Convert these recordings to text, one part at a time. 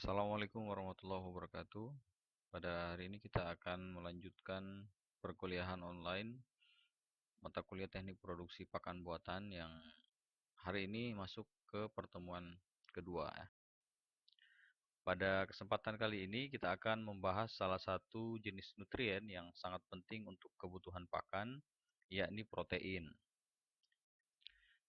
Assalamualaikum warahmatullahi wabarakatuh. Pada hari ini kita akan melanjutkan perkuliahan online mata kuliah teknik produksi pakan buatan yang hari ini masuk ke pertemuan kedua ya. Pada kesempatan kali ini kita akan membahas salah satu jenis nutrien yang sangat penting untuk kebutuhan pakan, yakni protein.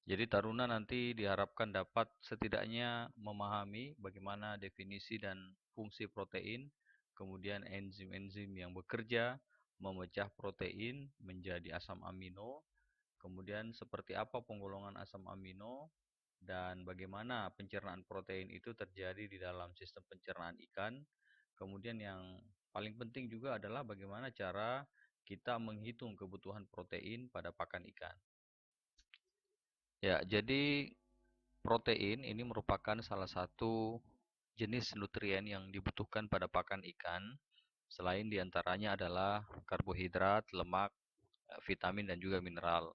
Jadi taruna nanti diharapkan dapat setidaknya memahami bagaimana definisi dan fungsi protein, kemudian enzim-enzim yang bekerja memecah protein menjadi asam amino, kemudian seperti apa penggolongan asam amino, dan bagaimana pencernaan protein itu terjadi di dalam sistem pencernaan ikan. Kemudian yang paling penting juga adalah bagaimana cara kita menghitung kebutuhan protein pada pakan ikan. Ya, jadi protein ini merupakan salah satu jenis nutrien yang dibutuhkan pada pakan ikan. Selain diantaranya adalah karbohidrat, lemak, vitamin, dan juga mineral.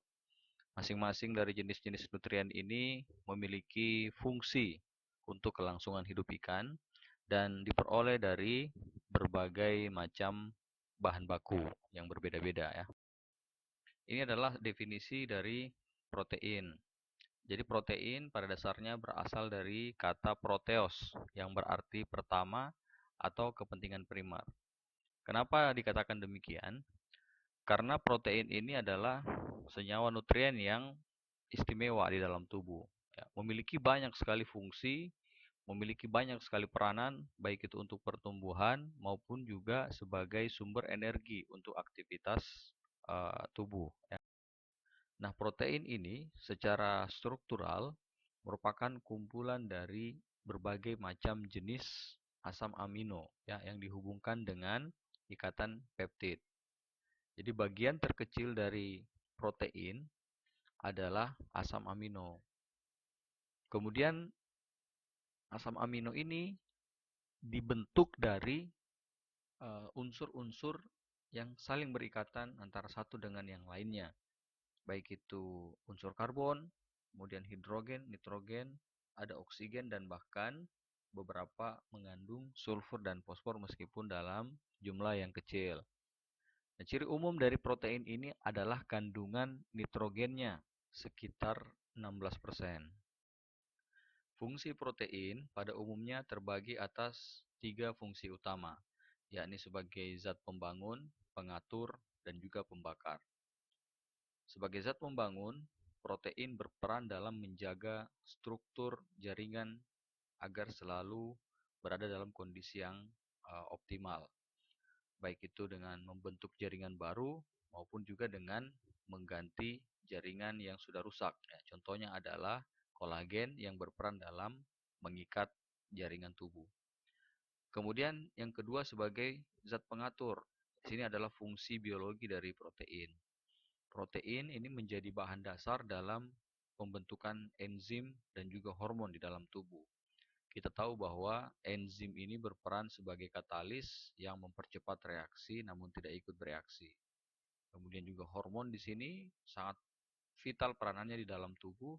Masing-masing dari jenis-jenis nutrien ini memiliki fungsi untuk kelangsungan hidup ikan dan diperoleh dari berbagai macam bahan baku yang berbeda-beda ya. Ini adalah definisi dari protein. Jadi protein pada dasarnya berasal dari kata proteos yang berarti pertama atau kepentingan primer. Kenapa dikatakan demikian? Karena protein ini adalah senyawa nutrien yang istimewa di dalam tubuh. Ya, memiliki banyak sekali fungsi, memiliki banyak sekali peranan, baik itu untuk pertumbuhan maupun juga sebagai sumber energi untuk aktivitas tubuh. Ya. Nah, protein ini secara struktural merupakan kumpulan dari berbagai macam jenis asam amino ya, yang dihubungkan dengan ikatan peptid. Jadi bagian terkecil dari protein adalah asam amino. Kemudian asam amino ini dibentuk dari unsur-unsur yang saling berikatan antara satu dengan yang lainnya. Baik itu unsur karbon, kemudian hidrogen, nitrogen, ada oksigen, dan bahkan beberapa mengandung sulfur dan fosfor meskipun dalam jumlah yang kecil. Nah, ciri umum dari protein ini adalah kandungan nitrogennya sekitar 16%. Fungsi protein pada umumnya terbagi atas 3 fungsi utama, yakni sebagai zat pembangun, pengatur, dan juga pembakar. Sebagai zat pembangun, protein berperan dalam menjaga struktur jaringan agar selalu berada dalam kondisi yang optimal. Baik itu dengan membentuk jaringan baru maupun juga dengan mengganti jaringan yang sudah rusak. Ya, contohnya adalah kolagen yang berperan dalam mengikat jaringan tubuh. Kemudian yang kedua sebagai zat pengatur. Di sini adalah fungsi biologi dari protein. Protein ini menjadi bahan dasar dalam pembentukan enzim dan juga hormon di dalam tubuh. Kita tahu bahwa enzim ini berperan sebagai katalis yang mempercepat reaksi namun tidak ikut bereaksi. Kemudian juga hormon di sini sangat vital peranannya di dalam tubuh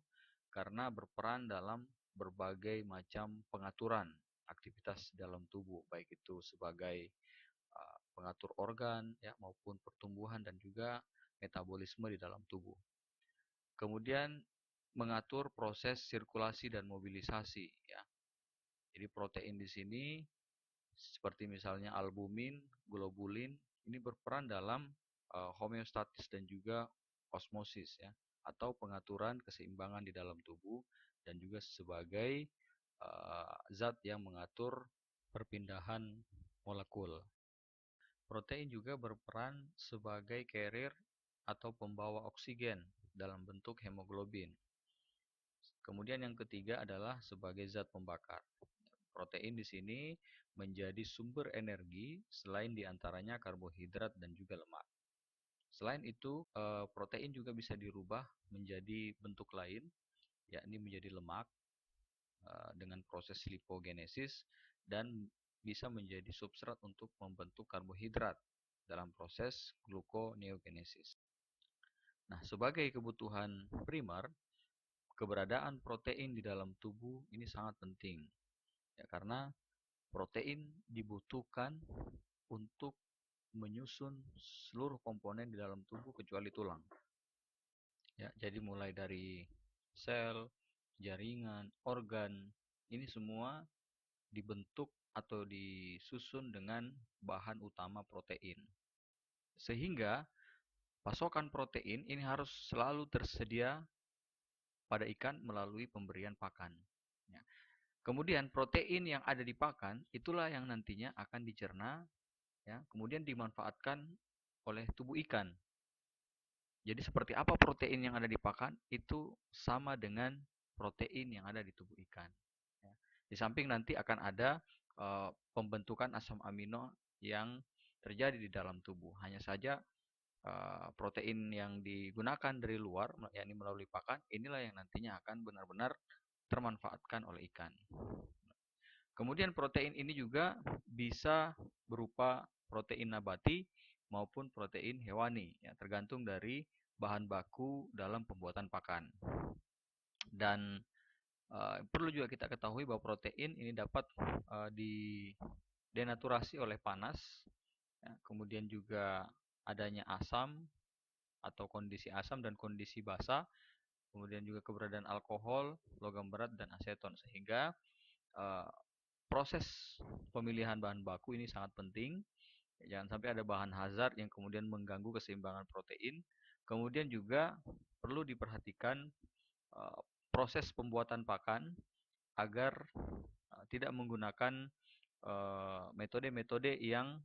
karena berperan dalam berbagai macam pengaturan aktivitas dalam tubuh, baik itu sebagai pengatur organ ya maupun pertumbuhan dan juga metabolisme di dalam tubuh. Kemudian mengatur proses sirkulasi dan mobilisasi ya. Jadi protein di sini seperti misalnya albumin, globulin ini berperan dalam homeostatis dan juga osmosis ya atau pengaturan keseimbangan di dalam tubuh dan juga sebagai zat yang mengatur perpindahan molekul. Protein juga berperan sebagai carrier atau pembawa oksigen dalam bentuk hemoglobin. Kemudian yang ketiga adalah sebagai zat pembakar. Protein di sini menjadi sumber energi selain diantaranya karbohidrat dan juga lemak. Selain itu, protein juga bisa dirubah menjadi bentuk lain, yakni menjadi lemak dengan proses lipogenesis dan bisa menjadi substrat untuk membentuk karbohidrat dalam proses gluconeogenesis. Nah, sebagai kebutuhan primer, keberadaan protein di dalam tubuh ini sangat penting. Ya, karena Protein dibutuhkan untuk menyusun seluruh komponen di dalam tubuh kecuali tulang. Ya, jadi mulai dari sel, jaringan, organ, ini semua dibentuk atau disusun dengan bahan utama protein. Sehingga pasokan protein ini harus selalu tersedia pada ikan melalui pemberian pakan. Ya. Kemudian protein yang ada di pakan itulah yang nantinya akan dicerna, ya, kemudian dimanfaatkan oleh tubuh ikan. Jadi seperti apa protein yang ada di pakan itu sama dengan protein yang ada di tubuh ikan. Ya. Di samping nanti akan ada pembentukan asam amino yang terjadi di dalam tubuh. Hanya saja protein yang digunakan dari luar, yakni melalui pakan, inilah yang nantinya akan benar-benar termanfaatkan oleh ikan. Kemudian protein ini juga bisa berupa protein nabati maupun protein hewani, ya, tergantung dari bahan baku dalam pembuatan pakan. Dan perlu juga kita ketahui bahwa protein ini dapat denaturasi oleh panas, ya, kemudian juga adanya asam atau kondisi asam dan kondisi basa, kemudian juga keberadaan alkohol, logam berat, dan aseton, sehingga proses pemilihan bahan baku ini sangat penting. Jangan sampai ada bahan hazard yang kemudian mengganggu keseimbangan protein. Kemudian juga perlu diperhatikan proses pembuatan pakan agar tidak menggunakan metode-metode yang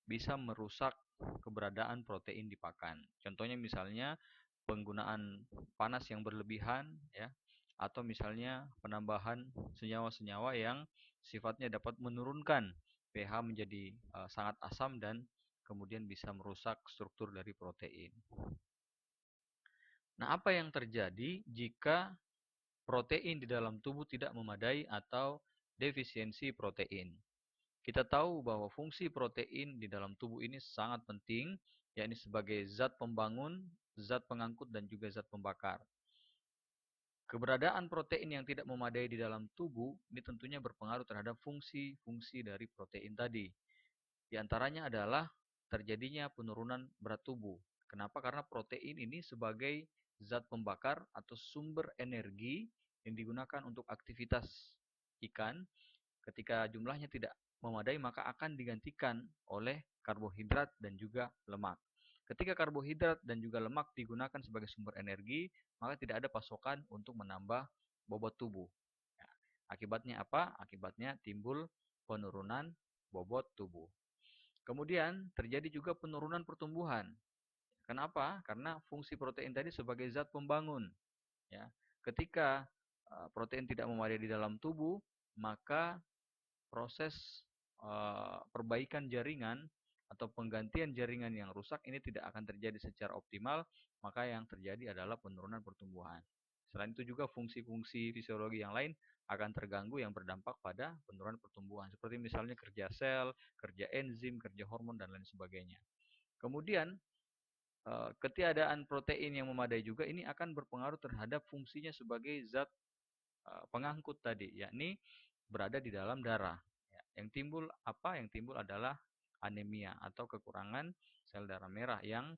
bisa merusak keberadaan protein di pakan. Contohnya misalnya penggunaan panas yang berlebihan, ya, atau misalnya penambahan senyawa-senyawa yang sifatnya dapat menurunkan pH menjadi sangat asam dan kemudian bisa merusak struktur dari protein. Nah, apa yang terjadi jika protein di dalam tubuh tidak memadai atau defisiensi protein? Kita tahu bahwa fungsi protein di dalam tubuh ini sangat penting, yakni sebagai zat pembangun, zat pengangkut, dan juga zat pembakar. Keberadaan protein yang tidak memadai di dalam tubuh ini tentunya berpengaruh terhadap fungsi-fungsi dari protein tadi. Di antaranya adalah terjadinya penurunan berat tubuh. Kenapa? Karena protein ini sebagai zat pembakar atau sumber energi yang digunakan untuk aktivitas ikan. Ketika jumlahnya tidak memadai, maka akan digantikan oleh karbohidrat dan juga lemak. Ketika karbohidrat dan juga lemak digunakan sebagai sumber energi, maka tidak ada pasokan untuk menambah bobot tubuh. Ya, akibatnya apa? Akibatnya timbul penurunan bobot tubuh. Kemudian terjadi juga penurunan pertumbuhan. Kenapa? Karena fungsi protein tadi sebagai zat pembangun. Ya, ketika protein tidak memadai di dalam tubuh, maka proses perbaikan jaringan atau penggantian jaringan yang rusak ini tidak akan terjadi secara optimal, maka yang terjadi adalah penurunan pertumbuhan. Selain itu juga fungsi-fungsi fisiologi yang lain akan terganggu yang berdampak pada penurunan pertumbuhan, seperti misalnya kerja sel, kerja enzim, kerja hormon, dan lain sebagainya. Kemudian ketiadaan protein yang memadai juga ini akan berpengaruh terhadap fungsinya sebagai zat pengangkut tadi, yakni berada di dalam darah. Ya, yang timbul apa? Yang timbul adalah anemia atau kekurangan sel darah merah, yang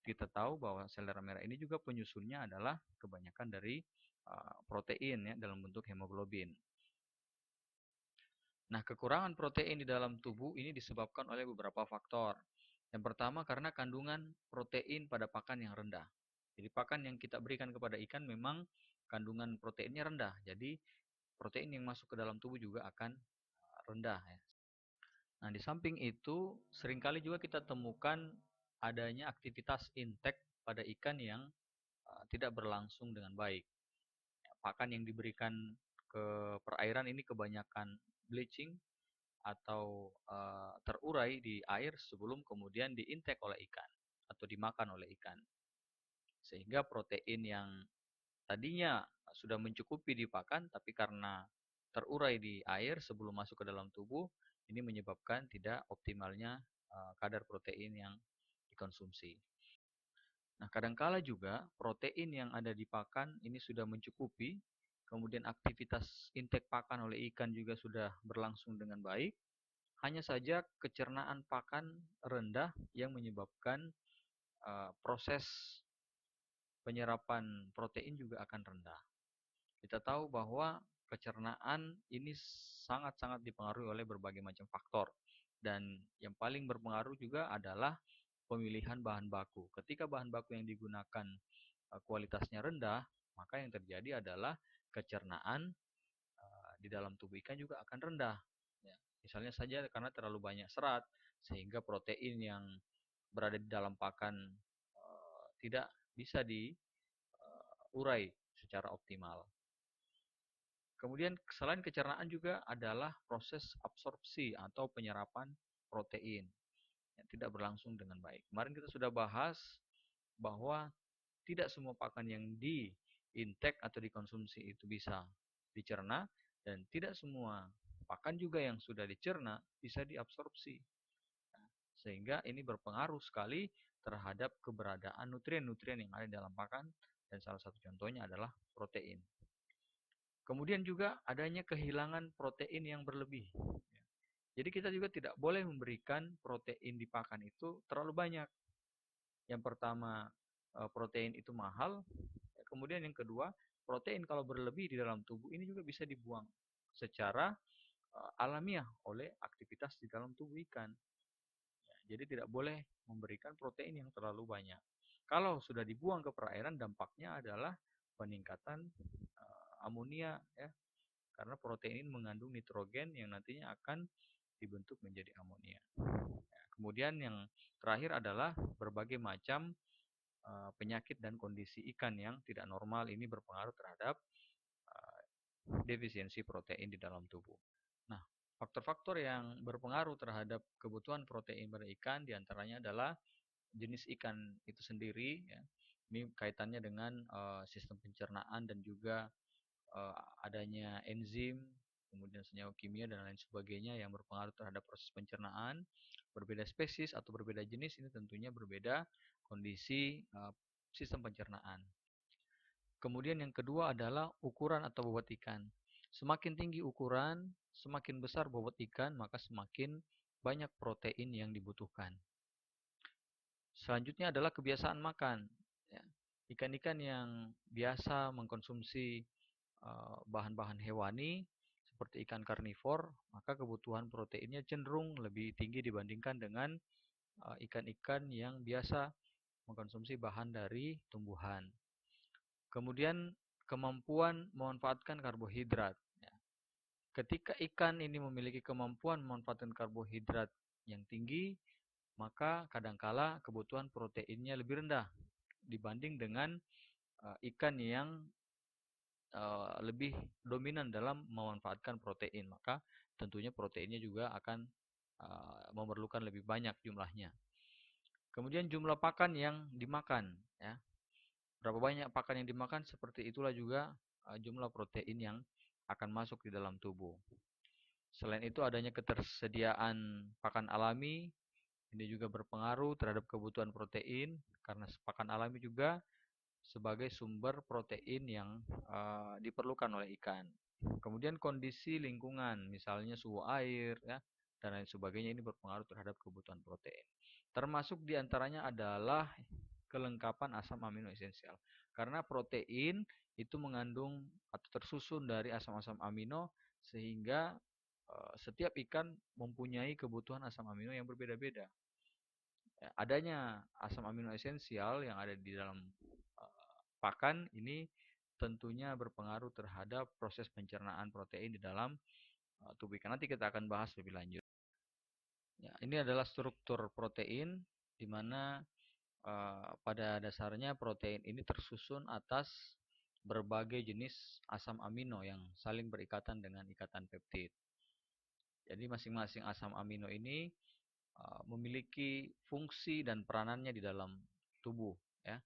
kita tahu bahwa sel darah merah ini juga penyusunnya adalah kebanyakan dari protein, ya, dalam bentuk hemoglobin. Nah, kekurangan protein di dalam tubuh ini disebabkan oleh beberapa faktor. Yang pertama karena kandungan protein pada pakan yang rendah. Jadi pakan yang kita berikan kepada ikan memang kandungan proteinnya rendah. Jadi protein yang masuk ke dalam tubuh juga akan rendah, ya. Nah, di samping itu seringkali juga kita temukan adanya aktivitas intek pada ikan yang tidak berlangsung dengan baik. Pakan yang diberikan ke perairan ini kebanyakan bleaching atau terurai di air sebelum kemudian diintek oleh ikan atau dimakan oleh ikan. Sehingga protein yang tadinya sudah mencukupi di pakan, tapi karena terurai di air sebelum masuk ke dalam tubuh, ini menyebabkan tidak optimalnya kadar protein yang dikonsumsi. Nah, kadangkala juga protein yang ada di pakan ini sudah mencukupi, kemudian aktivitas intake pakan oleh ikan juga sudah berlangsung dengan baik. Hanya saja kecernaan pakan rendah yang menyebabkan proses penyerapan protein juga akan rendah. Kita tahu bahwa kecernaan ini sangat-sangat dipengaruhi oleh berbagai macam faktor. Dan yang paling berpengaruh juga adalah pemilihan bahan baku. Ketika bahan baku yang digunakan kualitasnya rendah, maka yang terjadi adalah kecernaan di dalam tubuh ikan juga akan rendah. Ya, misalnya saja karena terlalu banyak serat, sehingga protein yang berada di dalam pakan tidak bisa diurai secara optimal. Kemudian selain kecernaan juga adalah proses absorpsi atau penyerapan protein yang tidak berlangsung dengan baik. Kemarin kita sudah bahas bahwa tidak semua pakan yang di-intake atau dikonsumsi itu bisa dicerna, dan tidak semua pakan juga yang sudah dicerna bisa diabsorpsi. Sehingga ini berpengaruh sekali terhadap keberadaan nutrien-nutrien yang ada di dalam pakan, dan salah satu contohnya adalah protein. Kemudian juga adanya kehilangan protein yang berlebih. Jadi kita juga tidak boleh memberikan protein di pakan itu terlalu banyak. Yang pertama, protein itu mahal. Kemudian yang kedua, protein kalau berlebih di dalam tubuh ini juga bisa dibuang secara alamiah oleh aktivitas di dalam tubuh ikan. Jadi tidak boleh memberikan protein yang terlalu banyak. Kalau sudah dibuang ke perairan, dampaknya adalah peningkatan amonia, ya, karena protein ini mengandung nitrogen yang nantinya akan dibentuk menjadi amonia. Kemudian yang terakhir adalah berbagai macam penyakit dan kondisi ikan yang tidak normal ini berpengaruh terhadap defisiensi protein di dalam tubuh. Nah, faktor-faktor yang berpengaruh terhadap kebutuhan protein pada ikan diantaranya adalah jenis ikan itu sendiri, ya. Ini kaitannya dengan sistem pencernaan dan juga adanya enzim, kemudian senyawa kimia dan lain sebagainya yang berpengaruh terhadap proses pencernaan. Berbeda spesies atau berbeda jenis ini tentunya berbeda kondisi sistem pencernaan. Kemudian yang kedua adalah ukuran atau bobot ikan. Semakin tinggi ukuran, semakin besar bobot ikan, maka semakin banyak protein yang dibutuhkan. Selanjutnya adalah kebiasaan makan. Ikan-ikan yang biasa mengkonsumsi bahan-bahan hewani seperti ikan karnivor, maka kebutuhan proteinnya cenderung lebih tinggi dibandingkan dengan ikan-ikan yang biasa mengkonsumsi bahan dari tumbuhan. Kemudian kemampuan memanfaatkan karbohidrat. Ketika ikan ini memiliki kemampuan memanfaatkan karbohidrat yang tinggi, maka kadangkala kebutuhan proteinnya lebih rendah dibanding dengan ikan yang lebih dominan dalam memanfaatkan protein. Maka tentunya proteinnya juga akan memerlukan lebih banyak jumlahnya. Kemudian jumlah pakan yang dimakan, ya. Berapa banyak pakan yang dimakan, seperti itulah juga jumlah protein yang akan masuk di dalam tubuh. Selain itu adanya ketersediaan pakan alami, ini juga berpengaruh terhadap kebutuhan protein, karena pakan alami juga sebagai sumber protein yang diperlukan oleh ikan. Kemudian kondisi lingkungan, misalnya suhu air, ya, dan lain sebagainya, ini berpengaruh terhadap kebutuhan protein. Termasuk diantaranya adalah kelengkapan asam amino esensial. Karena protein itu mengandung atau tersusun dari asam-asam amino, sehingga setiap ikan mempunyai kebutuhan asam amino yang berbeda-beda. Adanya asam amino esensial yang ada di dalam pakan ini tentunya berpengaruh terhadap proses pencernaan protein di dalam tubuh ikan. Nanti kita akan bahas lebih lanjut. Ya, ini adalah struktur protein, di mana pada dasarnya protein ini tersusun atas berbagai jenis asam amino yang saling berikatan dengan ikatan peptid. Jadi masing-masing asam amino ini memiliki fungsi dan peranannya di dalam tubuh, ya.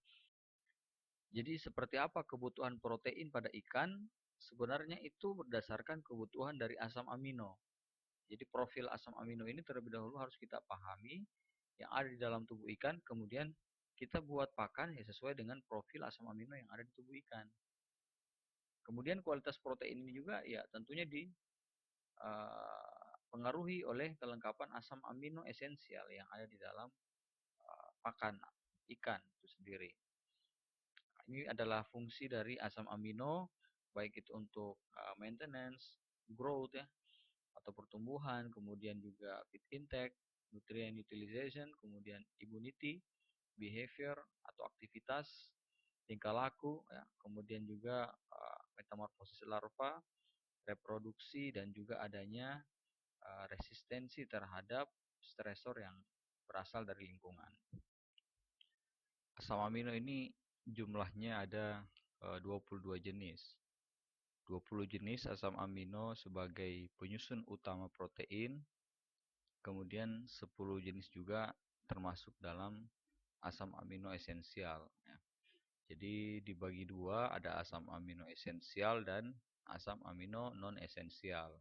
Jadi seperti apa kebutuhan protein pada ikan? Sebenarnya itu berdasarkan kebutuhan dari asam amino. Jadi profil asam amino ini terlebih dahulu harus kita pahami yang ada di dalam tubuh ikan, kemudian kita buat pakan ya sesuai dengan profil asam amino yang ada di tubuh ikan. Kemudian kualitas protein ini juga ya tentunya dipengaruhi oleh kelengkapan asam amino esensial yang ada di dalam pakan ikan itu sendiri. Ini adalah fungsi dari asam amino, baik itu untuk maintenance, growth ya, atau pertumbuhan, kemudian juga feed intake, nutrient utilization, kemudian immunity, behavior atau aktivitas, tingkah laku, ya, kemudian juga metamorfosis larva, reproduksi, dan juga adanya resistensi terhadap stresor yang berasal dari lingkungan. Asam amino ini jumlahnya ada 22 jenis. 20 jenis asam amino sebagai penyusun utama protein, kemudian 10 jenis juga termasuk dalam asam amino esensial. Jadi dibagi dua, ada asam amino esensial dan asam amino non esensial.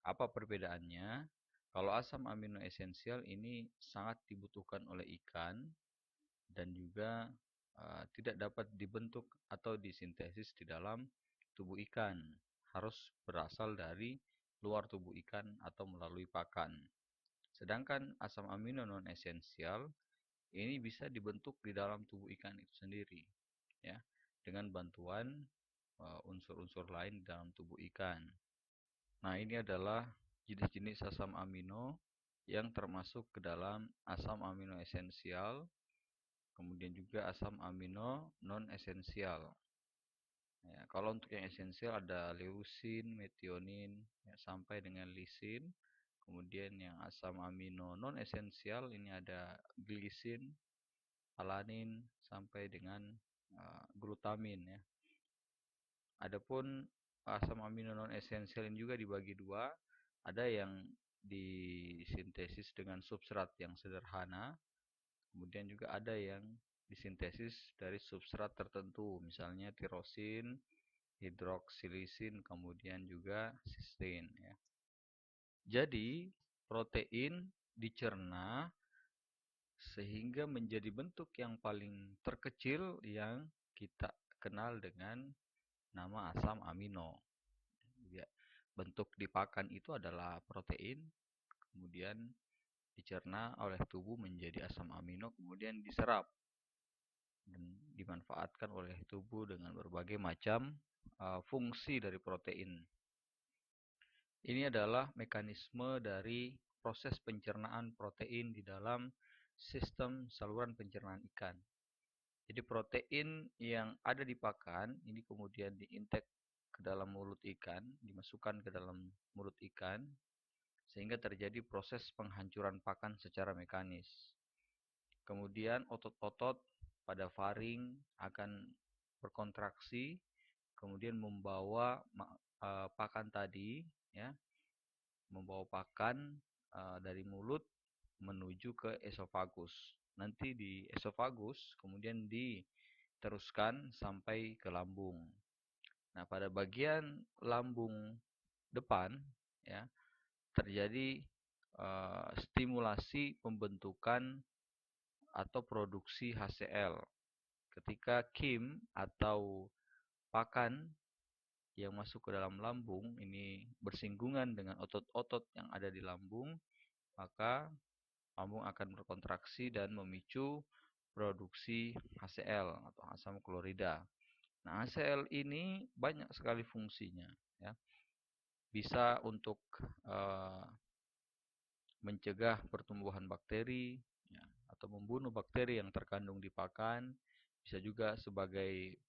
Apa perbedaannya? Kalau asam amino esensial ini sangat dibutuhkan oleh ikan dan juga tidak dapat dibentuk atau disintesis di dalam tubuh ikan. Harus berasal dari luar tubuh ikan atau melalui pakan. Sedangkan asam amino non esensial ini bisa dibentuk di dalam tubuh ikan itu sendiri, ya, dengan bantuan unsur-unsur lain di dalam tubuh ikan. Nah, ini adalah jenis-jenis asam amino yang termasuk ke dalam asam amino esensial, kemudian juga asam amino non esensial. Ya, kalau untuk yang esensial ada leusin, metionin, ya, sampai dengan lisin. Kemudian yang asam amino non esensial ini ada glisin, alanin, sampai dengan glutamin ya. Adapun asam amino non esensial ini juga dibagi dua. Ada yang disintesis dengan substrat yang sederhana, kemudian juga ada yang disintesis dari substrat tertentu, misalnya tirosin, hidroksilisin, kemudian juga sistein ya. Jadi protein dicerna sehingga menjadi bentuk yang paling terkecil yang kita kenal dengan nama asam amino. Ya, bentuk dipakan itu adalah protein, kemudian dicerna oleh tubuh menjadi asam amino, kemudian diserap dan dimanfaatkan oleh tubuh dengan berbagai macam fungsi dari protein. Ini adalah mekanisme dari proses pencernaan protein di dalam sistem saluran pencernaan ikan. Jadi protein yang ada di pakan ini kemudian diintek ke dalam mulut ikan, dimasukkan ke dalam mulut ikan, sehingga terjadi proses penghancuran pakan secara mekanis. Kemudian otot-otot pada faring akan berkontraksi, kemudian membawa pakan tadi, ya, membawa pakan dari mulut menuju ke esofagus. Nanti di esofagus kemudian diteruskan sampai ke lambung. Nah, pada bagian lambung depan ya terjadi stimulasi pembentukan atau produksi HCl. Ketika kim atau pakan yang masuk ke dalam lambung ini bersinggungan dengan otot-otot yang ada di lambung, maka lambung akan berkontraksi dan memicu produksi HCl atau asam klorida. Nah, HCl ini banyak sekali fungsinya, ya. Bisa untuk mencegah pertumbuhan bakteri, ya, atau membunuh bakteri yang terkandung di pakan. Bisa juga sebagai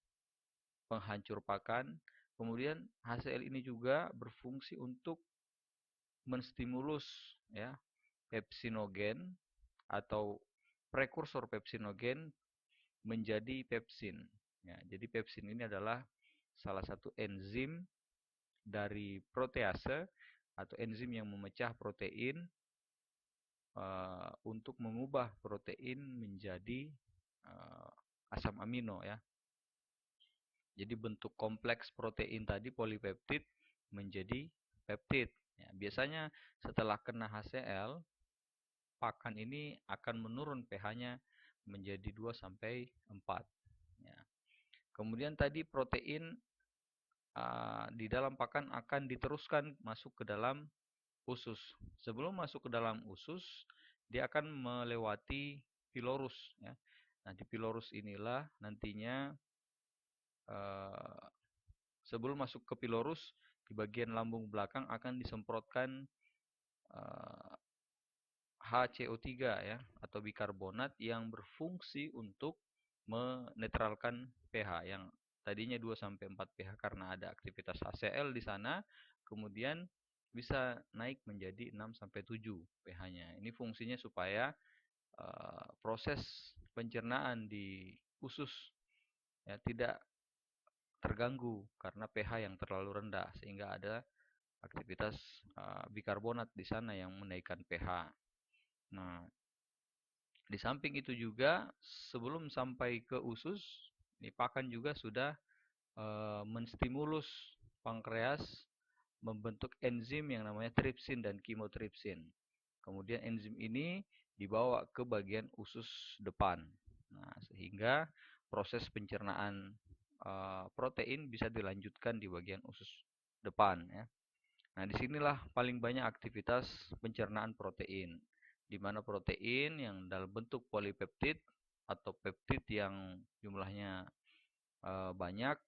penghancur pakan. Kemudian HCl ini juga berfungsi untuk menstimulus ya pepsinogen atau prekursor pepsinogen menjadi pepsin. Ya, jadi pepsin ini adalah salah satu enzim dari protease atau enzim yang memecah protein untuk mengubah protein menjadi asam amino ya. Jadi bentuk kompleks protein tadi polipeptid menjadi peptid. Ya, biasanya setelah kena HCl, pakan ini akan menurun pH-nya menjadi 2 sampai 4. Ya. Kemudian tadi protein di dalam pakan akan diteruskan masuk ke dalam usus. Sebelum masuk ke dalam usus, dia akan melewati pilorus ya. Nah, di pilorus inilah nantinya eh, sebelum masuk ke pilorus di bagian lambung belakang akan disemprotkan eh, HCO3 ya atau bikarbonat yang berfungsi untuk menetralkan pH yang tadinya 2 sampai 4 pH karena ada aktivitas HCl di sana, kemudian bisa naik menjadi 6 sampai 7 pH-nya. Ini fungsinya supaya proses pencernaan di usus ya tidak terganggu karena pH yang terlalu rendah sehingga ada aktivitas bikarbonat di sana yang menaikkan pH. Nah, di samping itu juga sebelum sampai ke usus, ini pakan juga sudah menstimulus pankreas membentuk enzim yang namanya tripsin dan kimotripsin. Kemudian enzim ini dibawa ke bagian usus depan. Nah, sehingga proses pencernaan protein bisa dilanjutkan di bagian usus depan ya. Nah, disinilah paling banyak aktivitas pencernaan protein, di mana protein yang dalam bentuk polipeptid atau peptid yang jumlahnya banyak,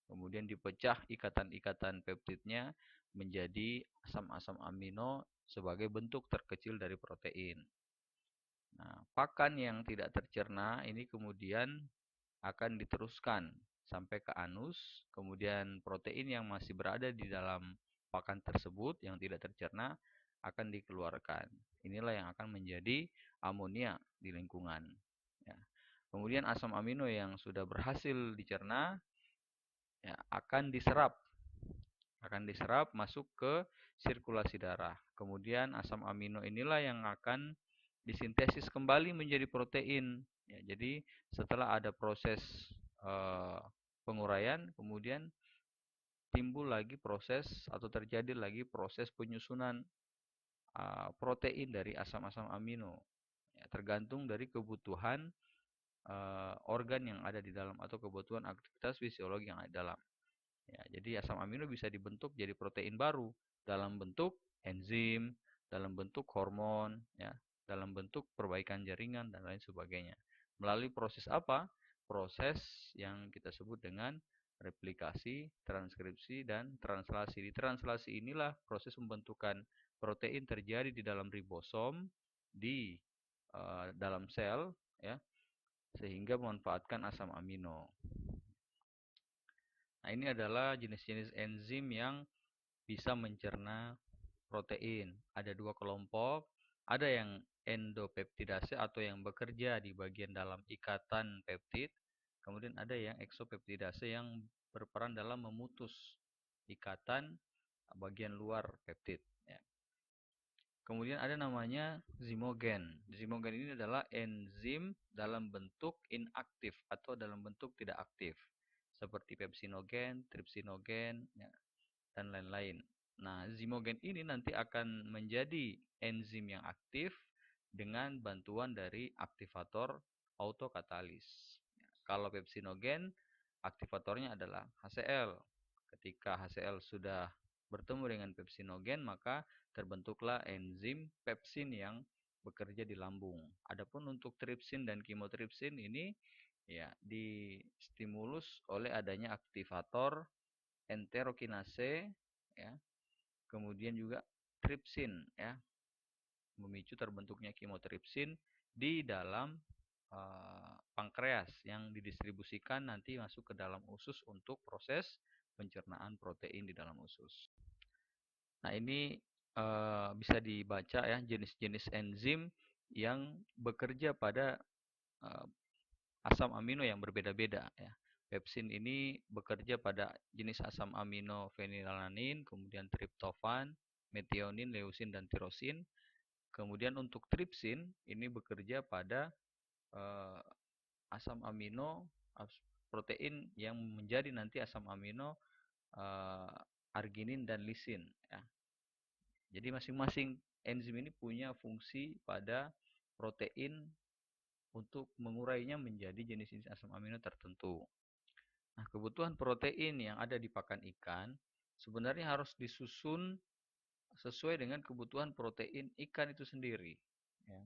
kemudian dipecah ikatan-ikatan peptidnya menjadi asam-asam amino sebagai bentuk terkecil dari protein. Nah, pakan yang tidak tercerna ini kemudian akan diteruskan sampai ke anus, kemudian protein yang masih berada di dalam pakan tersebut yang tidak tercerna akan dikeluarkan. Inilah yang akan menjadi amonia di lingkungan. Ya. Kemudian asam amino yang sudah berhasil dicerna ya, akan diserap masuk ke sirkulasi darah. Kemudian asam amino inilah yang akan disintesis kembali menjadi protein. Ya, jadi setelah ada proses eh, penguraian, kemudian timbul lagi proses atau terjadi lagi proses penyusunan protein dari asam-asam amino. Ya, tergantung dari kebutuhan organ yang ada di dalam atau kebutuhan aktivitas fisiologi yang ada di dalam. Ya, jadi asam amino bisa dibentuk jadi protein baru dalam bentuk enzim, dalam bentuk hormon, ya, dalam bentuk perbaikan jaringan dan lain sebagainya. Melalui proses apa? Proses yang kita sebut dengan replikasi, transkripsi, dan translasi. Di translasi inilah proses pembentukan protein terjadi di dalam ribosom di dalam sel, ya, sehingga memanfaatkan asam amino. Nah, ini adalah jenis-jenis enzim yang bisa mencerna protein. Ada dua kelompok, ada yang endopeptidase atau yang bekerja di bagian dalam ikatan peptid, kemudian ada yang eksopeptidase yang berperan dalam memutus ikatan bagian luar peptid. Ya. Kemudian ada namanya zimogen. Zimogen ini adalah enzim dalam bentuk inaktif atau dalam bentuk tidak aktif. Seperti pepsinogen, tripsinogen, ya, dan lain-lain. Nah, zimogen ini nanti akan menjadi enzim yang aktif dengan bantuan dari aktivator autokatalis. Ya, kalau pepsinogen, aktivatornya adalah HCl. Ketika HCl sudah bertemu dengan pepsinogen, maka terbentuklah enzim pepsin yang bekerja di lambung. Adapun untuk tripsin dan kimotripsin ini ya distimulus oleh adanya aktivator enterokinase ya. Kemudian juga tripsin ya, memicu terbentuknya kimotripsin di dalam pankreas yang didistribusikan nanti masuk ke dalam usus untuk proses pencernaan protein di dalam usus. Nah, ini bisa dibaca ya jenis-jenis enzim yang bekerja pada uh, asam amino yang berbeda-beda ya. Pepsin ini bekerja pada jenis asam amino fenilalanin, kemudian triptofan, metionin, leusin, dan tirosin. Kemudian untuk tripsin ini bekerja pada eh, asam amino protein yang menjadi nanti asam amino arginin dan lisin ya. Jadi masing-masing enzim ini punya fungsi pada protein untuk mengurainya menjadi jenis-jenis asam amino tertentu. Nah, kebutuhan protein yang ada di pakan ikan sebenarnya harus disusun sesuai dengan kebutuhan protein ikan itu sendiri. Ya.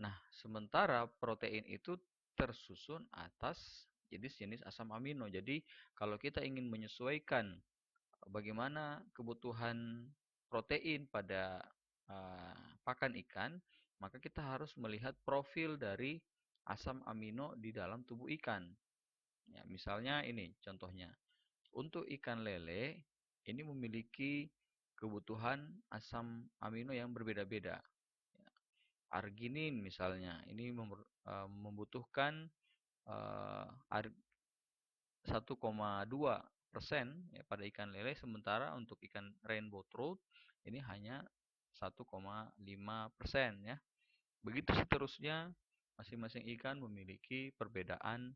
Nah, sementara protein itu tersusun atas jenis-jenis asam amino. Jadi, kalau kita ingin menyesuaikan bagaimana kebutuhan protein pada pakan ikan, maka kita harus melihat profil dari asam amino di dalam tubuh ikan. Ya, misalnya ini contohnya. Untuk ikan lele, ini memiliki kebutuhan asam amino yang berbeda-beda. Ya, arginin misalnya, ini membutuhkan 1,2% ya, pada ikan lele, sementara untuk ikan rainbow trout ini hanya 1,5% ya. Begitu seterusnya, masing-masing ikan memiliki perbedaan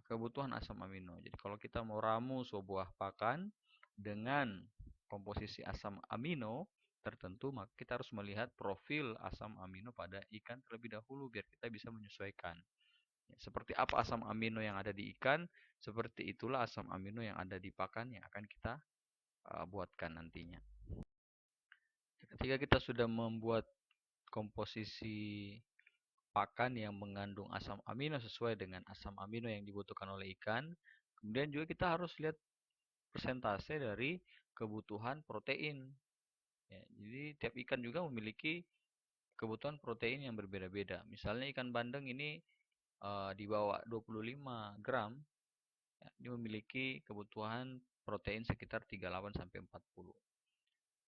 kebutuhan asam amino. Jadi kalau kita mau ramu sebuah pakan dengan komposisi asam amino tertentu, maka kita harus melihat profil asam amino pada ikan terlebih dahulu biar kita bisa menyesuaikan. Ya, seperti apa asam amino yang ada di ikan, seperti itulah asam amino yang ada di pakan yang akan kita buatkan nantinya. Ketika kita sudah membuat komposisi pakan yang mengandung asam amino sesuai dengan asam amino yang dibutuhkan oleh ikan, kemudian juga kita harus lihat persentase dari kebutuhan protein. Ya, jadi tiap ikan juga memiliki kebutuhan protein yang berbeda-beda. Misalnya ikan bandeng ini di bawah 25 gram, ya, ini memiliki kebutuhan protein sekitar 38 sampai 40.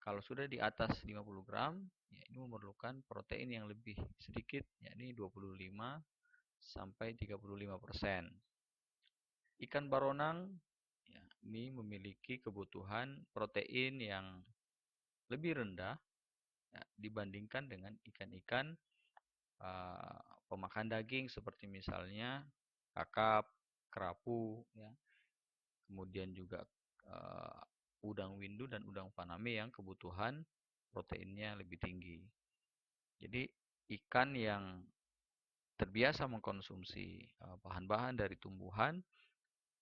Kalau sudah di atas 50 gram, ya, ini memerlukan protein yang lebih sedikit, yakni 25 sampai 35%. Ikan baronang ya, ini memiliki kebutuhan protein yang lebih rendah ya, dibandingkan dengan ikan-ikan pemakan daging seperti misalnya kakap, kerapu, ya. Kemudian juga udang windu dan udang faname yang kebutuhan proteinnya lebih tinggi. Jadi ikan yang terbiasa mengkonsumsi bahan-bahan dari tumbuhan,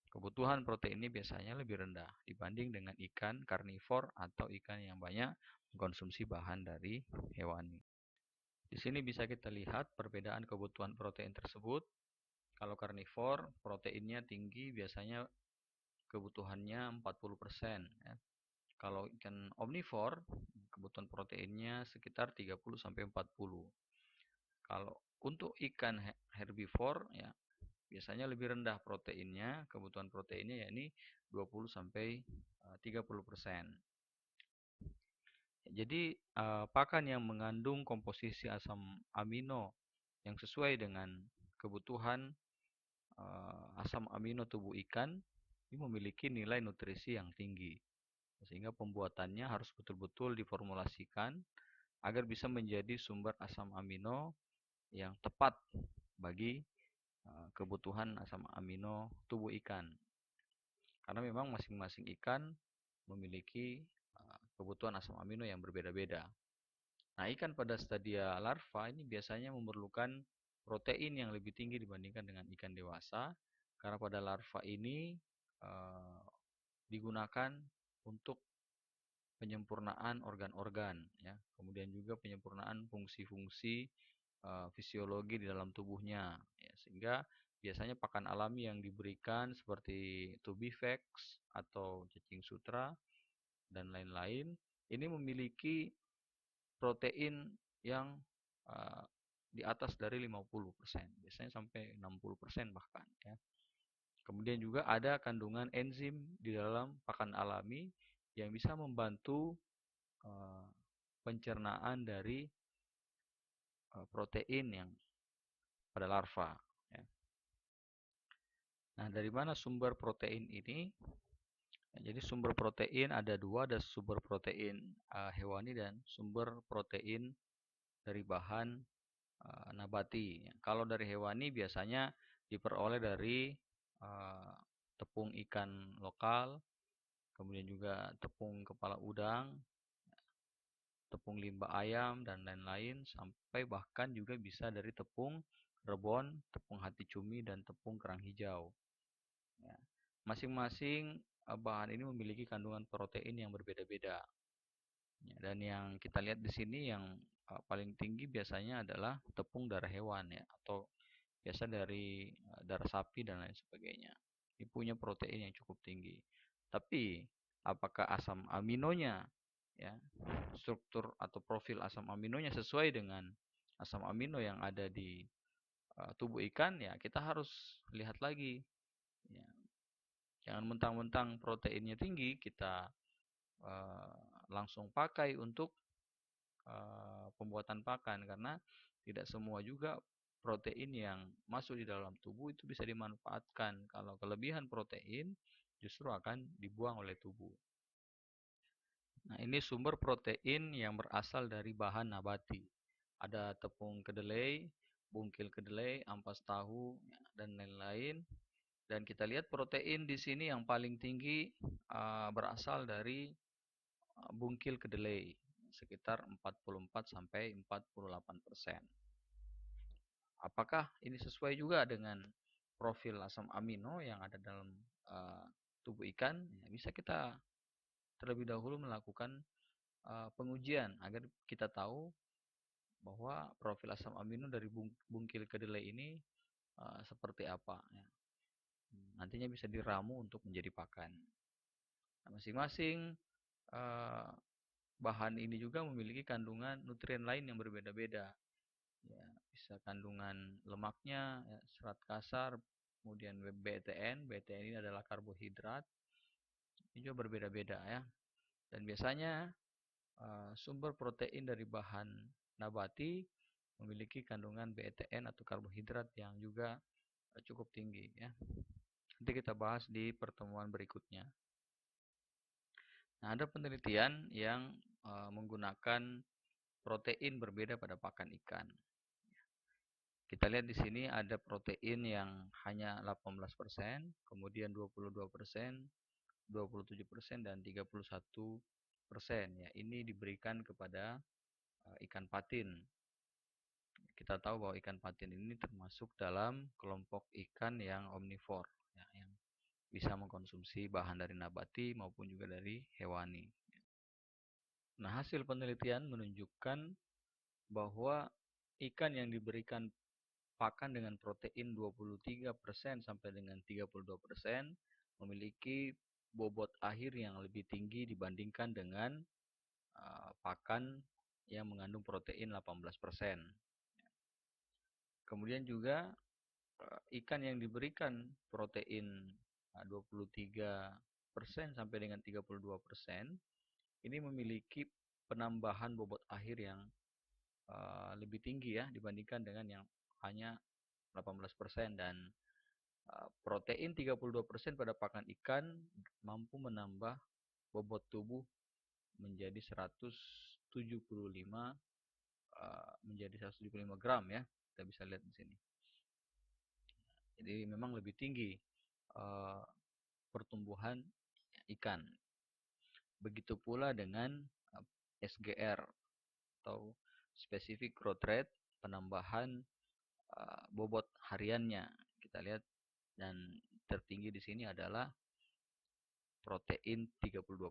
kebutuhan proteinnya biasanya lebih rendah dibanding dengan ikan karnivor atau ikan yang banyak mengkonsumsi bahan dari hewani. Di sini bisa kita lihat perbedaan kebutuhan protein tersebut. Kalau karnivor, proteinnya tinggi, biasanya kebutuhannya 40%. Ya. Kalau ikan omnivor, kebutuhan proteinnya sekitar 30-40. Kalau untuk ikan herbivor, ya biasanya lebih rendah proteinnya, kebutuhan proteinnya yakni 20-30%. Jadi pakan yang mengandung komposisi asam amino yang sesuai dengan kebutuhan asam amino tubuh ikan ini memiliki nilai nutrisi yang tinggi. Sehingga pembuatannya harus betul-betul diformulasikan agar bisa menjadi sumber asam amino yang tepat bagi kebutuhan asam amino tubuh ikan. Karena memang masing-masing ikan memiliki kebutuhan asam amino yang berbeda-beda. Nah, ikan pada stadia larva ini biasanya memerlukan protein yang lebih tinggi dibandingkan dengan ikan dewasa. Karena pada larva ini digunakan untuk penyempurnaan organ-organ, ya. Kemudian juga penyempurnaan fungsi-fungsi fisiologi di dalam tubuhnya, ya. Sehingga biasanya pakan alami yang diberikan seperti Tubivex atau cacing sutra dan lain-lain ini memiliki protein yang di atas dari 50%, biasanya sampai 60% bahkan, ya. Kemudian juga ada kandungan enzim di dalam pakan alami yang bisa membantu pencernaan dari protein yang pada larva. Ya. Nah, dari mana sumber protein ini? Jadi sumber protein ada dua, ada sumber protein hewani dan sumber protein dari bahan nabati. Kalau dari hewani biasanya diperoleh dari tepung ikan lokal, kemudian juga tepung kepala udang, tepung limbah ayam, dan lain-lain, sampai bahkan juga bisa dari tepung rebon, tepung hati cumi, dan tepung kerang hijau. Ya. Masing-masing bahan ini memiliki kandungan protein yang berbeda-beda. Ya, dan yang kita lihat di sini yang paling tinggi biasanya adalah tepung darah hewan ya, atau biasa dari darah sapi dan lain sebagainya. Ini punya protein yang cukup tinggi. Tapi apakah asam aminonya ya, struktur atau profil asam aminonya sesuai dengan asam amino yang ada di tubuh ikan, ya kita harus lihat lagi ya. Jangan mentang-mentang proteinnya tinggi kita langsung pakai untuk pembuatan pakan, karena tidak semua juga protein yang masuk di dalam tubuh itu bisa dimanfaatkan. Kalau kelebihan protein justru akan dibuang oleh tubuh. Nah, ini sumber protein yang berasal dari bahan nabati. Ada tepung kedelai, bungkil kedelai, ampas tahu, ya, dan lain-lain. Dan kita lihat protein di sini yang paling tinggi berasal dari bungkil kedelai, sekitar 44 sampai 48%. Apakah ini sesuai juga dengan profil asam amino yang ada dalam tubuh ikan? Ya, bisa kita terlebih dahulu melakukan pengujian agar kita tahu bahwa profil asam amino dari bungkil kedelai ini seperti apa. Ya. Nantinya bisa diramu untuk menjadi pakan. Nah, masing-masing bahan ini juga memiliki kandungan nutrien lain yang berbeda-beda. Ya, bisa kandungan lemaknya, ya, serat kasar, kemudian BTN. BTN ini adalah karbohidrat. Ini juga berbeda-beda ya. Dan biasanya sumber protein dari bahan nabati memiliki kandungan BTN atau karbohidrat yang juga cukup tinggi ya. Nanti kita bahas di pertemuan berikutnya. Nah, ada penelitian yang menggunakan protein berbeda pada pakan ikan. Kita lihat di sini ada protein yang hanya 18%, kemudian 22%, 27%, dan 31%. Ya, ini diberikan kepada ikan patin. Kita tahu bahwa ikan patin ini termasuk dalam kelompok ikan yang omnivore, ya, yang bisa mengkonsumsi bahan dari nabati maupun juga dari hewani. Nah, hasil penelitian menunjukkan bahwa ikan yang diberikan pakan dengan protein 23% sampai dengan 32% memiliki bobot akhir yang lebih tinggi dibandingkan dengan pakan yang mengandung protein 18%. Kemudian juga ikan yang diberikan protein 23% sampai dengan 32% ini memiliki penambahan bobot akhir yang lebih tinggi ya dibandingkan dengan yang hanya 18%, dan protein 32% pada pakan ikan mampu menambah bobot tubuh menjadi 175 gram ya. Kita bisa lihat di sini. Jadi memang lebih tinggi pertumbuhan ikan. Begitu pula dengan SGR atau specific growth rate, penambahan bobot hariannya. Kita lihat, dan tertinggi di sini adalah protein 32%.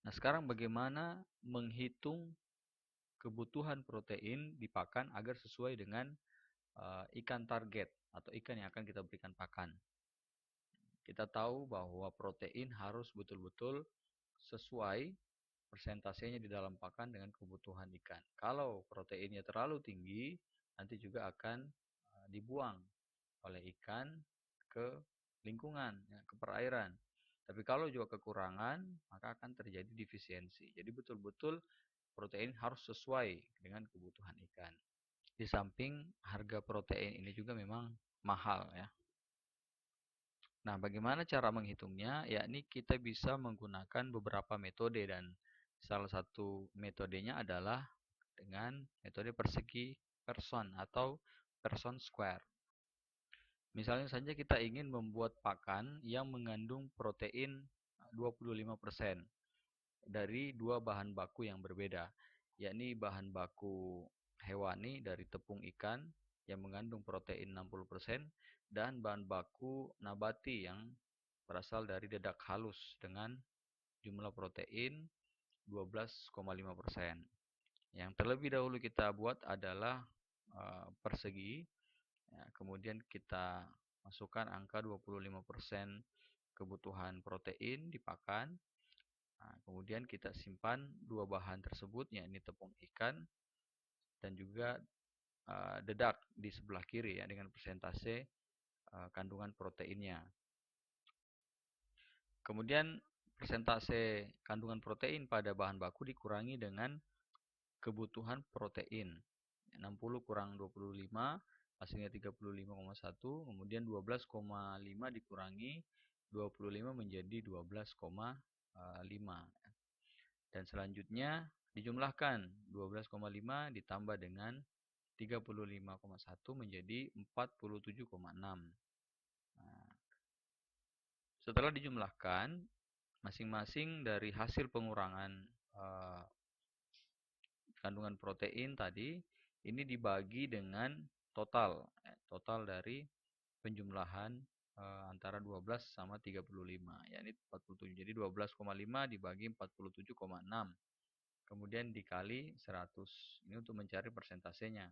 Nah, sekarang bagaimana menghitung kebutuhan protein di pakan agar sesuai dengan ikan target atau ikan yang akan kita berikan pakan. Kita tahu bahwa protein harus betul-betul sesuai persentasenya di dalam pakan dengan kebutuhan ikan. Kalau proteinnya terlalu tinggi, nanti juga akan dibuang oleh ikan ke lingkungan, ya, ke perairan. Tapi kalau juga kekurangan, maka akan terjadi defisiensi. Jadi betul-betul protein harus sesuai dengan kebutuhan ikan. Di samping harga protein ini juga memang mahal ya. Nah, bagaimana cara menghitungnya? Yakni kita bisa menggunakan beberapa metode, dan salah satu metodenya adalah dengan metode persegi person atau person square. Misalnya saja kita ingin membuat pakan yang mengandung protein 25% dari dua bahan baku yang berbeda, yakni bahan baku hewani dari tepung ikan yang mengandung protein 60% dan bahan baku nabati yang berasal dari dedak halus dengan jumlah protein 12,5%. Yang terlebih dahulu kita buat adalah persegi, ya, kemudian kita masukkan angka 25% kebutuhan protein di pakan. Nah, kemudian kita simpan dua bahan tersebut, yakni tepung ikan dan juga dedak di sebelah kiri, ya, dengan persentase kandungan proteinnya. Kemudian persentase kandungan protein pada bahan baku dikurangi dengan kebutuhan protein. 60 kurang 25 hasilnya 35,1, kemudian 12,5 dikurangi 25 menjadi 12,5. Dan selanjutnya dijumlahkan 12,5 ditambah dengan 35,1 menjadi 47,6. Nah, setelah dijumlahkan, masing-masing dari hasil pengurangan kandungan protein tadi ini dibagi dengan total dari penjumlahan antara 12 sama 35, yakni 47. Jadi 12,5 dibagi 47,6. Kemudian dikali 100. Ini untuk mencari persentasenya.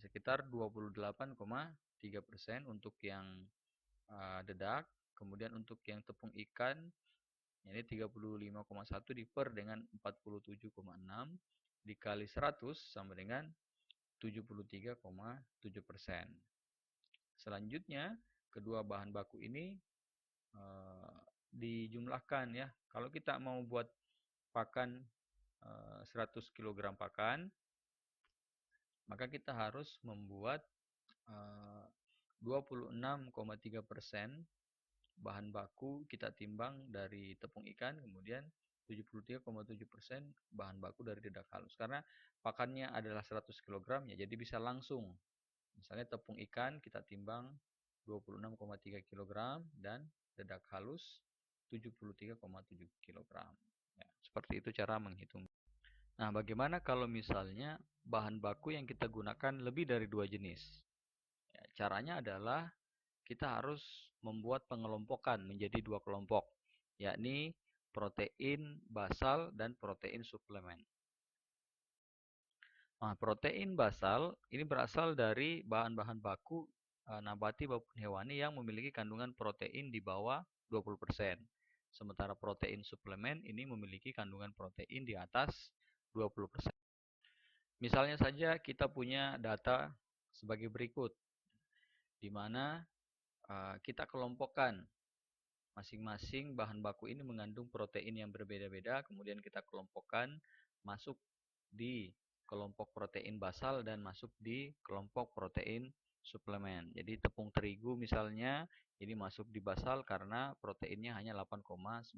Sekitar 28,3% untuk yang dedak. Kemudian untuk yang tepung ikan, ini 35,1 diper dengan 47,6 dikali 100 sama dengan 73,7%. Selanjutnya, kedua bahan baku ini dijumlahkan, ya. Kalau kita mau buat pakan 100 kg pakan, maka kita harus membuat 26,3% bahan baku kita timbang dari tepung ikan, kemudian 73,7% bahan baku dari dedak halus. Karena pakannya adalah 100 kg, ya, jadi bisa langsung. Misalnya tepung ikan kita timbang 26,3 kg dan dedak halus 73,7 kg. Ya, seperti itu cara menghitung. Nah, bagaimana kalau misalnya bahan baku yang kita gunakan lebih dari dua jenis? Ya, caranya adalah kita harus membuat pengelompokan menjadi dua kelompok, yakni protein basal dan protein suplemen. Nah, protein basal ini berasal dari bahan-bahan baku nabati maupun hewani yang memiliki kandungan protein di bawah 20%. Sementara protein suplemen ini memiliki kandungan protein di atas 20%. Misalnya saja kita punya data sebagai berikut, di mana kita kelompokkan masing-masing bahan baku ini mengandung protein yang berbeda-beda, kemudian kita kelompokkan masuk di kelompok protein basal dan masuk di kelompok protein suplemen. Jadi tepung terigu misalnya ini masuk di basal karena proteinnya hanya 8,9%.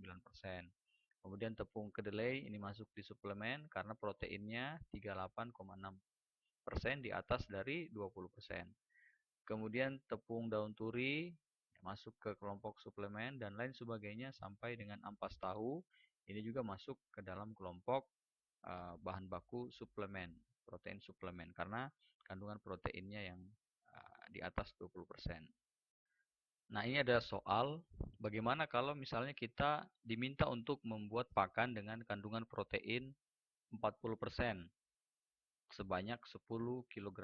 Kemudian tepung kedelai ini masuk di suplemen karena proteinnya 38,6% di atas dari 20%. Kemudian tepung daun turi masuk ke kelompok suplemen dan lain sebagainya sampai dengan ampas tahu ini juga masuk ke dalam kelompok bahan baku suplemen, protein suplemen karena kandungan proteinnya yang di atas 20%. Nah, ini ada soal bagaimana kalau misalnya kita diminta untuk membuat pakan dengan kandungan protein 40% sebanyak 10 kg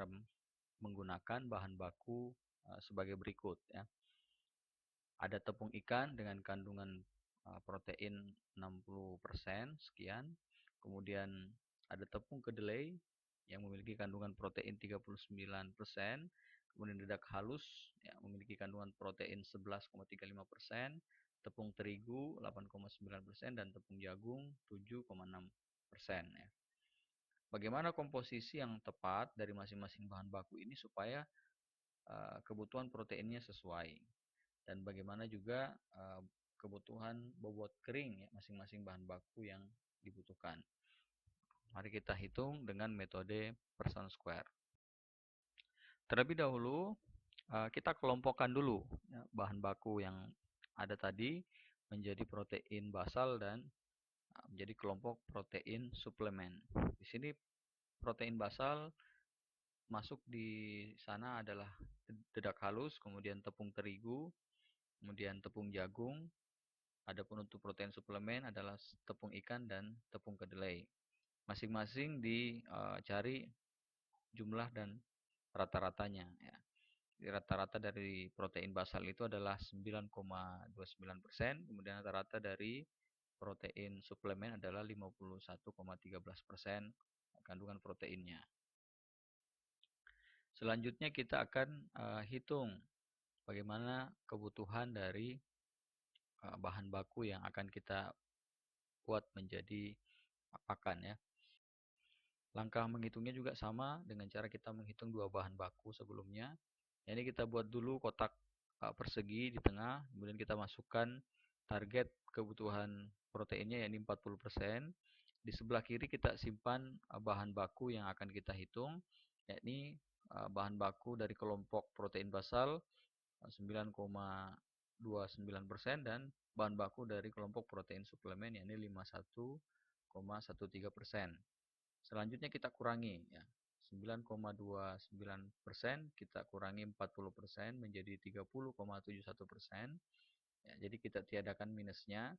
menggunakan bahan baku sebagai berikut, ya. Ada tepung ikan dengan kandungan protein 60% sekian. Kemudian ada tepung kedelai yang memiliki kandungan protein 39%. Kemudian dedak halus yang memiliki kandungan protein 11,35%. Tepung terigu 8,9% dan tepung jagung 7,6%, ya. Bagaimana komposisi yang tepat dari masing-masing bahan baku ini supaya kebutuhan proteinnya sesuai, dan bagaimana juga kebutuhan bobot kering, ya, masing-masing bahan baku yang dibutuhkan. Mari kita hitung dengan metode Poisson square. Terlebih dahulu kita kelompokkan dulu, ya, bahan baku yang ada tadi menjadi protein basal dan menjadi kelompok protein suplemen. Di sini protein basal masuk di sana adalah dedak halus, kemudian tepung terigu, kemudian tepung jagung. Adapun untuk protein suplemen adalah tepung ikan dan tepung kedelai. Masing-masing dicari jumlah dan rata-ratanya ya. Rata-rata dari protein basal itu adalah 9,29%, kemudian rata-rata dari protein suplemen adalah 51,13% kandungan proteinnya. Selanjutnya kita akan hitung bagaimana kebutuhan dari bahan baku yang akan kita buat menjadi pakan ya. Langkah menghitungnya juga sama dengan cara kita menghitung dua bahan baku sebelumnya. Ini kita buat dulu kotak persegi di tengah, kemudian kita masukkan target kebutuhan proteinnya yakni 40%. Di sebelah kiri kita simpan bahan baku yang akan kita hitung, yakni bahan baku dari kelompok protein basal 9,29% dan bahan baku dari kelompok protein suplemen yakni 51,13%. Selanjutnya kita kurangi ya. 9,29% kita kurangi 40% menjadi 30,71%. Ya, jadi kita tiadakan minusnya.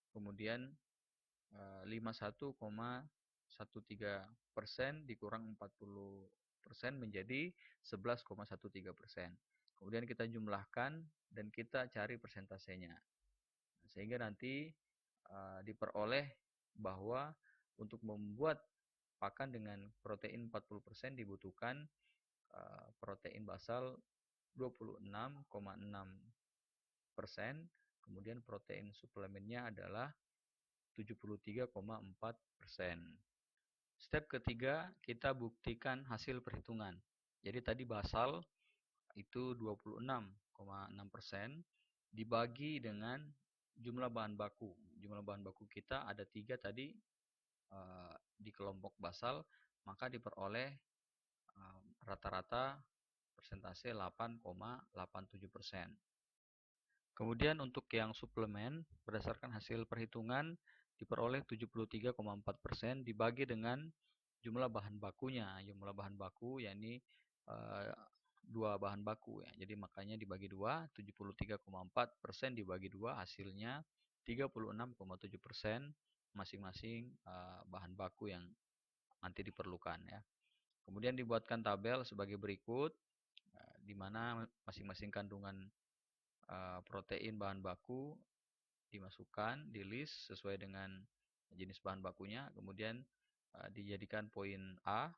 Kemudian 51,13% dikurang 40% menjadi 11,13%. Kemudian kita jumlahkan dan kita cari persentasenya. Sehingga nanti diperoleh bahwa untuk membuat pakan dengan protein 40% dibutuhkan protein basal 26,6%, kemudian protein suplemennya adalah 73,4%. Step ketiga, kita buktikan hasil perhitungan. Jadi tadi basal itu 26,6% dibagi dengan jumlah bahan baku. Jumlah bahan baku kita ada 3 tadi di kelompok basal, maka diperoleh rata-rata persentase 8,87%. Kemudian untuk yang suplemen, berdasarkan hasil perhitungan diperoleh 73,4% dibagi dengan jumlah bahan bakunya. Jumlah bahan baku yakni dua bahan baku ya. Jadi makanya dibagi 2, 73,4% dibagi 2 hasilnya 36,7% masing-masing bahan baku yang nanti diperlukan ya. Kemudian dibuatkan tabel sebagai berikut di mana masing-masing kandungan protein bahan baku dimasukkan di list sesuai dengan jenis bahan bakunya, kemudian dijadikan poin A,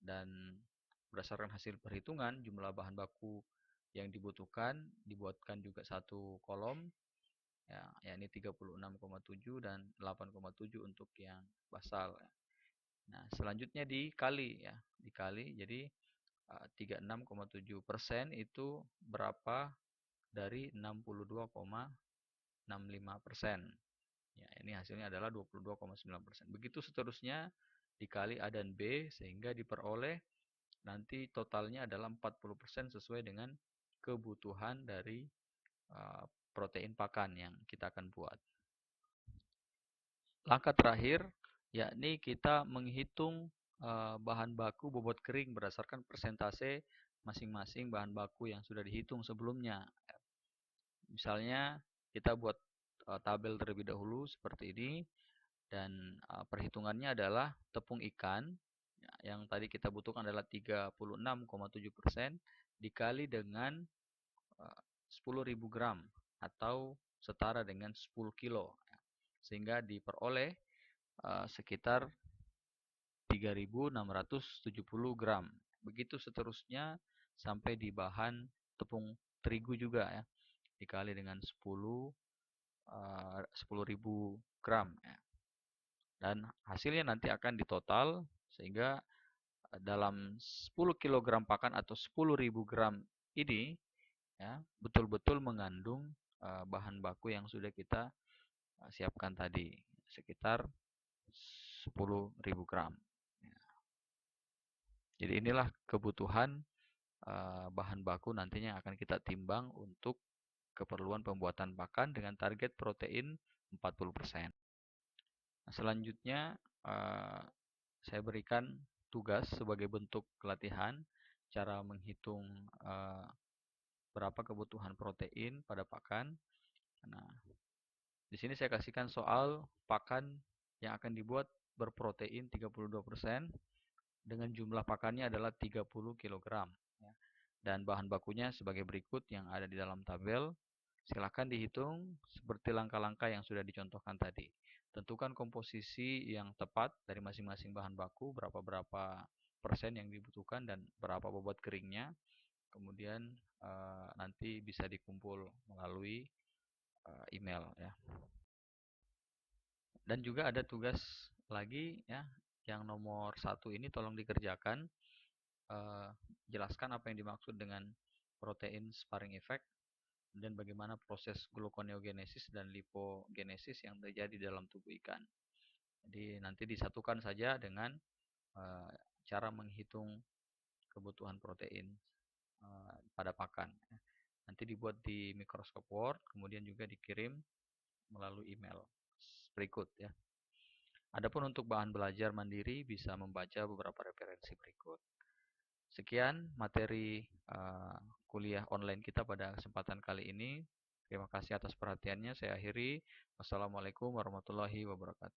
dan berdasarkan hasil perhitungan jumlah bahan baku yang dibutuhkan dibuatkan juga satu kolom ya, yakni 36,7 dan 8,7 untuk yang basal. Nah, selanjutnya dikali ya, dikali. Jadi 36,7% itu berapa dari 62,65%. Ya, ini hasilnya adalah 22,9%. Begitu seterusnya dikali A dan B sehingga diperoleh nanti totalnya adalah 40% sesuai dengan kebutuhan dari protein pakan yang kita akan buat. Langkah terakhir yakni kita menghitung bahan baku bobot kering berdasarkan persentase masing-masing bahan baku yang sudah dihitung sebelumnya. Misalnya kita buat tabel terlebih dahulu seperti ini, dan perhitungannya adalah tepung ikan yang tadi kita butuhkan adalah 36,7% dikali dengan 10.000 gram atau setara dengan 10 kilo, sehingga diperoleh sekitar 3.670 gram. Begitu seterusnya sampai di bahan tepung terigu juga ya, dikali dengan 10.000 gram ya. Dan hasilnya nanti akan ditotal sehingga dalam 10 kg pakan atau 10.000 gram ini ya betul-betul mengandung bahan baku yang sudah kita siapkan tadi sekitar 10.000 gram. Ya. Jadi inilah kebutuhan bahan baku nantinya akan kita timbang untuk keperluan pembuatan pakan dengan target protein 40%. Nah, selanjutnya saya berikan tugas sebagai bentuk pelatihan cara menghitung berapa kebutuhan protein pada pakan. Nah, di sini saya kasihkan soal pakan yang akan dibuat berprotein 32% dengan jumlah pakannya adalah 30 kg. Dan bahan bakunya sebagai berikut yang ada di dalam tabel. Silakan dihitung seperti langkah-langkah yang sudah dicontohkan tadi. Tentukan komposisi yang tepat dari masing-masing bahan baku, berapa persen yang dibutuhkan dan berapa bobot keringnya. Kemudian nanti bisa dikumpul melalui email ya. Dan juga ada tugas lagi ya, yang nomor 1 ini tolong dikerjakan. Jelaskan apa yang dimaksud dengan protein sparing effect dan bagaimana proses gluconeogenesis dan lipogenesis yang terjadi dalam tubuh ikan. Jadi nanti disatukan saja dengan cara menghitung kebutuhan protein pada pakan. Nanti dibuat di Microsoft Word, kemudian juga dikirim melalui email berikut ya. Adapun untuk bahan belajar mandiri bisa membaca beberapa referensi berikut. Sekian materi kuliah online kita pada kesempatan kali ini. Terima kasih atas perhatiannya. Saya akhiri. Wassalamualaikum warahmatullahi wabarakatuh.